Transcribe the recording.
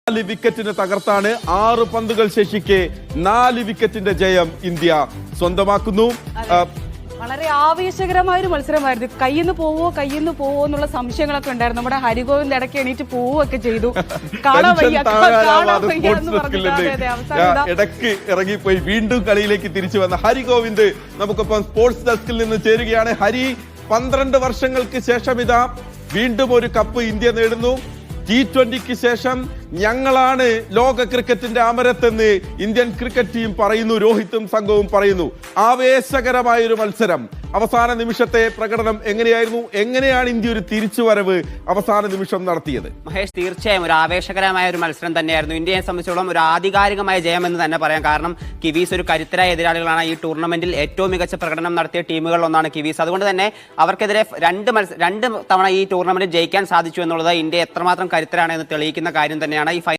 4 വിക്കറ്റിന് തകർത്താണ് 6 പന്തുകൾ ശേഷിക്കെ 4 വിക്കറ്റിന്റെ ജയം ഇന്ത്യ സ്വന്തമാക്കുന്നു. വളരെ ആവേശകരമായ ഒരു മത്സരമായിരുന്നു. കയ്യിന്ന് പോവോ എന്നുള്ള സംശയങ്ങളൊക്കെ ഉണ്ടായിരുന്നു. നമ്മുടെ ഹരിഗോവിന്ദ് ഇടയ്ക്ക് എണീറ്റ് പോവുകയൊക്കെ ചെയ്തു. ഇടയ്ക്ക് ഇറങ്ങിപ്പോയി വീണ്ടും കളിയിലേക്ക് തിരിച്ചു വന്ന ഹരിഗോവിന്ദ് നമുക്കൊപ്പം സ്പോർട്സ് ഡെസ്കിൽ നിന്ന് ചേരുകയാണ്. ഹരി, 12 വർഷങ്ങൾക്ക് ശേഷം ഇതാ വീണ്ടും ഒരു കപ്പ് ഇന്ത്യ നേടുന്നു. T20ക്ക് ശേഷം ഞങ്ങളാണ് ലോക ക്രിക്കറ്റിന്റെ അമരത്തെന്ന് ഇന്ത്യൻ ക്രിക്കറ്റ് ടീം പറയുന്നു, രോഹിത്തും സംഘവും പറയുന്നു. ആവേശകരമായ ഒരു മത്സരം. അവസാന നിമിഷത്തെ പ്രകടനം എങ്ങനെയായിരുന്നു? എങ്ങനെയാണ് ഇന്ത്യ ഒരു തിരിച്ചുവരവ് അവസാന നിമിഷം നടത്തിയത്? മഹേഷ്, തീർച്ചയായും ഒരു ആവേശകരമായ ഒരു മത്സരം തന്നെയായിരുന്നു. ഇന്ത്യയെ സംബന്ധിച്ചിടത്തോളം ഒരു ആധികാരികമായ ജയമെന്ന് തന്നെ പറയാം. കാരണം കിവീസ് ഒരു കരുത്തരായ എതിരാളികളാണ്. ഈ ടൂർണമെന്റിൽ ഏറ്റവും മികച്ച പ്രകടനം നടത്തിയ ടീമുകളിലൊന്നാണ് കിവീസ്. അതുകൊണ്ട് തന്നെ അവർക്കെതിരെ രണ്ട് തവണ ഈ ടൂർണമെന്റിൽ ജയിക്കാൻ സാധിച്ചു എന്നുള്ളത് ഇന്ത്യ എത്രമാത്രം കരുത്തരാണ് എന്ന് തെളിയിക്കുന്ന കാര്യം തന്നെയാണ്. ഈ